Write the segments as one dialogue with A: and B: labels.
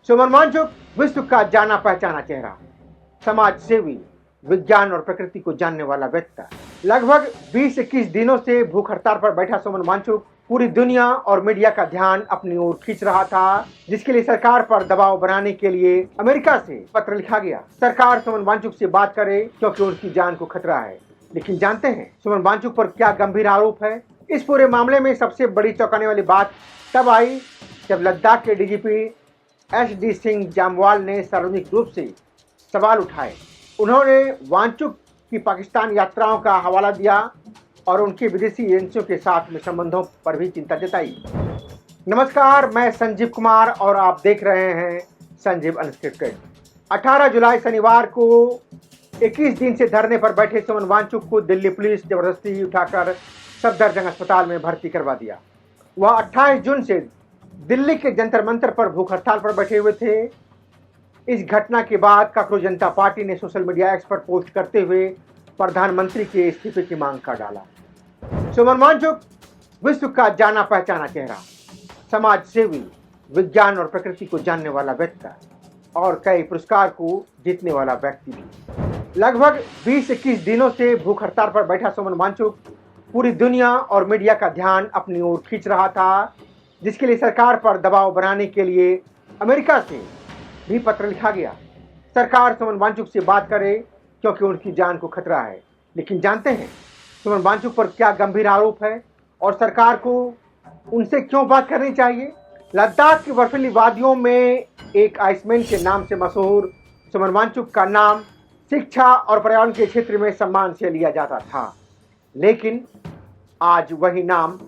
A: सुमन वांचुक विश्व का जाना पहचाना चेहरा, समाज सेवी, विज्ञान और प्रकृति को जानने वाला व्यक्ति। लगभग 20-21 दिनों से भूख हड़ताल पर बैठा सुमन वांचुक पूरी दुनिया और मीडिया का ध्यान अपनी ओर खींच रहा था, जिसके लिए सरकार पर दबाव बनाने के लिए अमेरिका से पत्र लिखा गया। सरकार सुमन वांचुक से बात करे क्योंकि उनकी जान को खतरा है। लेकिन जानते हैं सुमन वांचुक पर क्या गंभीर आरोप है? इस पूरे मामले में सबसे बड़ी चौंकाने वाली बात तब आई जब लद्दाख के डीजीपी एच.डी. सिंह जामवाल ने सार्वजनिक रूप से सवाल उठाए। उन्होंने वांचुक की पाकिस्तान यात्राओं का हवाला दिया और उनके विदेशी एजेंसियों के साथ में संबंधों पर भी चिंता जताई। नमस्कार, मैं संजीव कुमार और आप देख रहे हैं संजीव अनस्क्रिप्टेड। 18 जुलाई शनिवार को 21 दिन से धरने पर बैठे सुमन वांचुक को दिल्ली पुलिस जबरदस्ती उठाकर सफदरजंग अस्पताल में भर्ती करवा दिया। वह 28 जून से दिल्ली के जंतर मंतर पर भूख हड़ताल पर बैठे हुए थे। इस घटना के बाद कांग्रेस जनता पार्टी ने सोशल मीडिया एक्स पर पोस्ट करते हुए प्रधानमंत्री के इस्तीफे की मांग कर डाला। सुमन वांचुक विश्व का जाना पहचाना चेहरा, समाज सेवी, विज्ञान और प्रकृति को जानने वाला व्यक्ति और कई पुरस्कार को जीतने वाला व्यक्ति भी। लगभग 20-21 दिनों से भूख हड़ताल पर बैठा सुमन वांचुक पूरी दुनिया और मीडिया का ध्यान अपनी ओर खींच रहा था, जिसके लिए सरकार पर दबाव बनाने के लिए अमेरिका से भी पत्र लिखा गया। सरकार सुमन वांचुक से बात करे क्योंकि उनकी जान को खतरा है। लेकिन जानते हैं सुमन वांचुक पर क्या गंभीर आरोप है और सरकार को उनसे क्यों बात करनी चाहिए? लद्दाख की बर्फीली वादियों में एक आइसमैन के नाम से मशहूर सुमन वांचुक का नाम शिक्षा और पर्यावरण के क्षेत्र में सम्मान से लिया जाता था, लेकिन आज वही नाम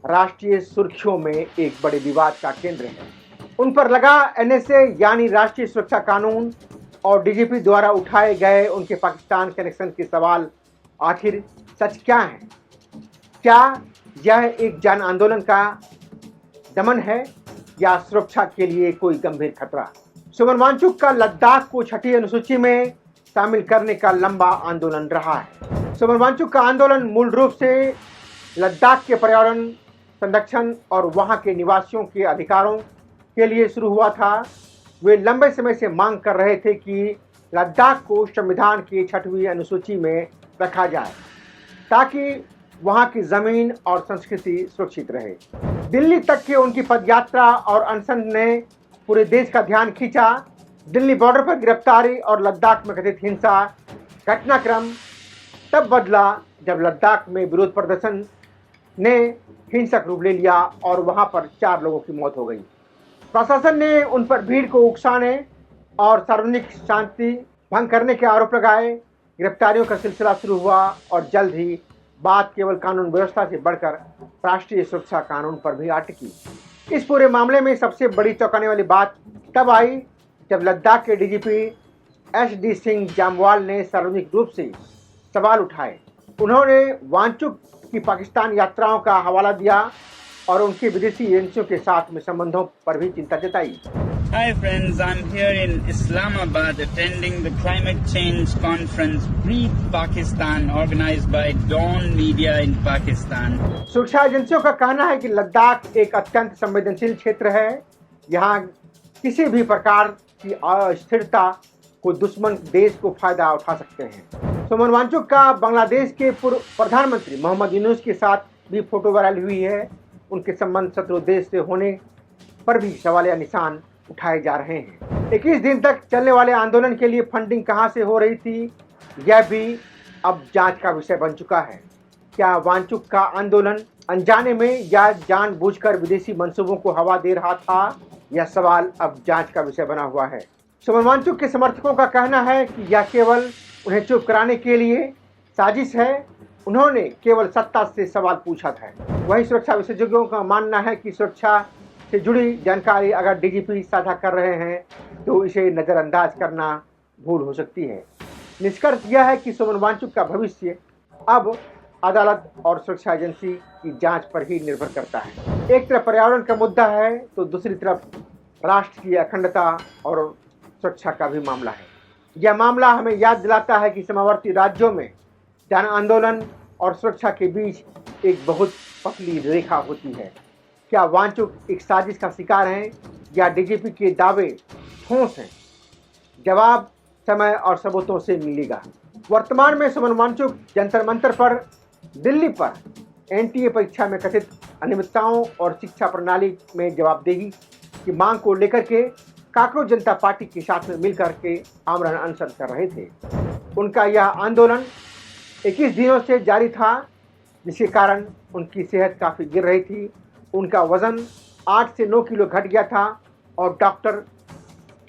A: राष्ट्रीय सुर्खियों में एक बड़े विवाद का केंद्र है। उन पर लगा एनएसए यानी राष्ट्रीय सुरक्षा कानून और डीजीपी द्वारा उठाए गए उनके पाकिस्तान कनेक्शन के सवाल आखिर सच क्या है? क्या यह एक जन आंदोलन का दमन है या सुरक्षा के लिए कोई गंभीर खतरा? सुमन वांचुक का लद्दाख को छठी अनुसूची में शामिल करने का लंबा आंदोलन रहा है। सुमन वांचुक का आंदोलन मूल रूप से लद्दाख के पर्यावरण संरक्षण और वहां के निवासियों के अधिकारों के लिए शुरू हुआ था। वे लंबे समय से मांग कर रहे थे कि लद्दाख को संविधान की 6वीं अनुसूची में रखा जाए ताकि वहां की जमीन और संस्कृति सुरक्षित रहे। दिल्ली तक की उनकी पदयात्रा और अनशन ने पूरे देश का ध्यान खींचा। दिल्ली बॉर्डर पर गिरफ्तारी और लद्दाख में कथित हिंसा घटनाक्रम तब बदला जब लद्दाख में विरोध प्रदर्शन ने हिंसक रूप ले लिया और वहां पर 4 लोगों की मौत हो गई। प्रशासन ने उन पर भीड़ को उकसाने और सार्वजनिक शांति भंग करने के आरोप लगाए। गिरफ्तारियों का सिलसिला शुरू हुआ और जल्द ही बात केवल कानून व्यवस्था से बढ़कर राष्ट्रीय सुरक्षा कानून पर भी आ टिकी। इस पूरे मामले में सबसे बड़ी चौंकाने वाली बात तब आई जब लद्दाख के डीजीपी एच.डी. सिंह जामवाल ने सार्वजनिक रूप से सवाल उठाए। उन्होंने वांचुक की पाकिस्तान यात्राओं का हवाला दिया और उनके विदेशी एजेंसियों के साथ में संबंधों पर भी चिंता जताई।
B: Hi friends, I'm here in Islamabad attending the climate change conference Breathe Pakistan organized by Dawn Media in Pakistan.
A: सुरक्षा एजेंसियों का कहना है कि लद्दाख एक अत्यंत संवेदनशील क्षेत्र है। यहाँ किसी भी प्रकार की अस्थिरता को दुश्मन देश को फायदा उठा सकते हैं। सुमन वांचुक का बांग्लादेश के पूर्व प्रधानमंत्री मोहम्मद यूनुस के साथ भी फोटो वायरल हुई है। उनके संबंध शत्रु देश से होने पर भी सवालिया निशान उठाए जा रहे हैं। 21 दिन तक चलने वाले आंदोलन के लिए फंडिंग कहां से हो रही थी, यह भी अब जांच का विषय बन चुका है। क्या वांचुक का आंदोलन अनजाने में या जानबूझकर विदेशी मंसूबों को हवा दे रहा था? यह सवाल अब जांच का विषय बना हुआ है। सुमन वांचुक के समर्थकों का कहना है कि यह केवल उन्हें चुप कराने के लिए साजिश है। उन्होंने केवल सत्ता से सवाल पूछा था। वहीं सुरक्षा विशेषज्ञों का मानना है कि सुरक्षा से जुड़ी जानकारी अगर डीजीपी साझा कर रहे हैं तो इसे नज़रअंदाज करना भूल हो सकती है। निष्कर्ष यह है कि सुमन वांचुक का भविष्य अब अदालत और सुरक्षा एजेंसी की जांच पर ही निर्भर करता है। एक तरफ पर्यावरण का मुद्दा है तो दूसरी तरफ राष्ट्र की अखंडता और सुरक्षा का भी मामला है। यह मामला हमें याद दिलाता है कि सीमावर्ती राज्यों में जन आंदोलन और सुरक्षा के बीच एक बहुत पतली रेखा होती है। क्या वांचुक एक साजिश का शिकार हैं या डीजीपी के दावे ठोस हैं। जवाब समय और सबूतों से मिलेगा। वर्तमान में सुमन वांगचुक जंतर मंतर पर दिल्ली पर एनटीए परीक्षा में कथित अनियमितताओं और शिक्षा प्रणाली में जवाबदेही की मांग को लेकर के कांग्रेस जनता पार्टी के साथ में मिलकर के आमरण अनशन कर रहे थे। उनका यह आंदोलन 21 दिनों से जारी था, जिसके कारण उनकी सेहत काफ़ी गिर रही थी। उनका वजन 8 से 9 किलो घट गया था और डॉक्टर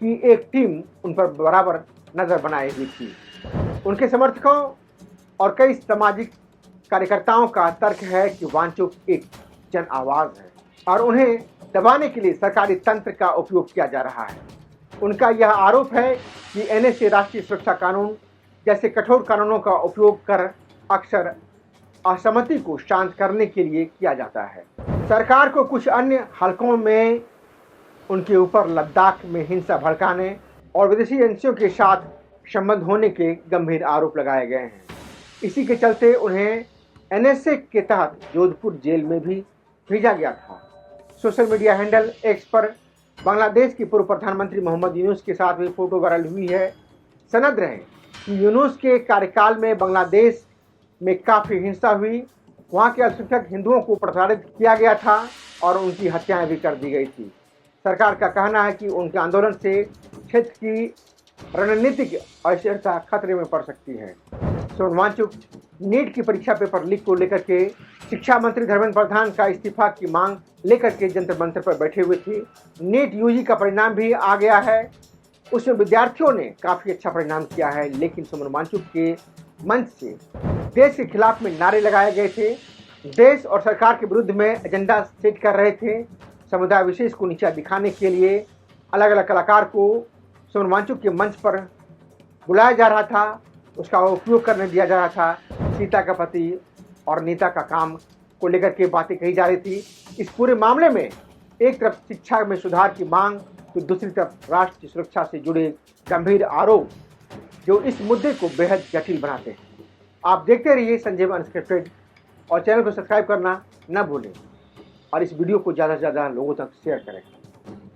A: की एक टीम उन पर बराबर नज़र बनाई हुई थी। उनके समर्थकों और कई सामाजिक कार्यकर्ताओं का तर्क है कि वांगचुक एक जन आवाज़ है और उन्हें दबाने के लिए सरकारी तंत्र का उपयोग किया जा रहा है। उनका यह आरोप है कि एनएसए राष्ट्रीय सुरक्षा कानून जैसे कठोर कानूनों का उपयोग कर अक्सर असहमति को शांत करने के लिए किया जाता है। सरकार को कुछ अन्य हलकों में उनके ऊपर लद्दाख में हिंसा भड़काने और विदेशी एजेंसियों के साथ संबंध होने के गंभीर आरोप लगाए गए हैं। इसी के चलते उन्हें एनएसए के तहत जोधपुर जेल में भी भेजा गया था। सोशल मीडिया हैंडल एक्स पर बांग्लादेश के पूर्व प्रधानमंत्री मोहम्मद यूनुस के साथ भी फोटो वायरल हुई है। सनद रहे कि यूनुस के कार्यकाल में बांग्लादेश में काफ़ी हिंसा हुई, वहाँ के अल्पसंख्यक हिंदुओं को प्रताड़ित किया गया था और उनकी हत्याएं भी कर दी गई थी। सरकार का कहना है कि उनके आंदोलन से क्षेत्र की रणनीतिक अस्थिरता खतरे में पड़ सकती है। सुमन वांगचुक नीट की परीक्षा पेपर लीक को लेकर के शिक्षा मंत्री धर्मेंद्र प्रधान का इस्तीफा की मांग लेकर के जंतर मंतर पर बैठे हुए थे। नीट यूजी का परिणाम भी आ गया है, उसमें विद्यार्थियों ने काफ़ी अच्छा परिणाम किया है, लेकिन सुमन वांगचुक के मंच से देश के खिलाफ में नारे लगाए गए थे, देश और सरकार के विरुद्ध में एजेंडा सेट कर रहे थे। समुदाय विशेष को नीचा दिखाने के लिए अलग अलग कलाकार को सुमन वांगचुक के मंच पर बुलाया जा रहा था, उसका उपयोग करने दिया जा रहा था। सीता का पति और नेता का काम को लेकर के बातें कही जा रही थी। इस पूरे मामले में एक तरफ शिक्षा में सुधार की मांग, तो दूसरी तरफ राष्ट्र की सुरक्षा से जुड़े गंभीर आरोप जो इस मुद्दे को बेहद जटिल बनाते हैं। आप देखते रहिए संजीव अनस्क्रिप्टेड और चैनल को सब्सक्राइब करना न भूलें और इस वीडियो को ज़्यादा से ज़्यादा लोगों तक शेयर करें।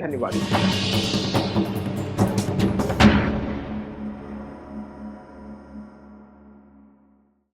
A: धन्यवाद।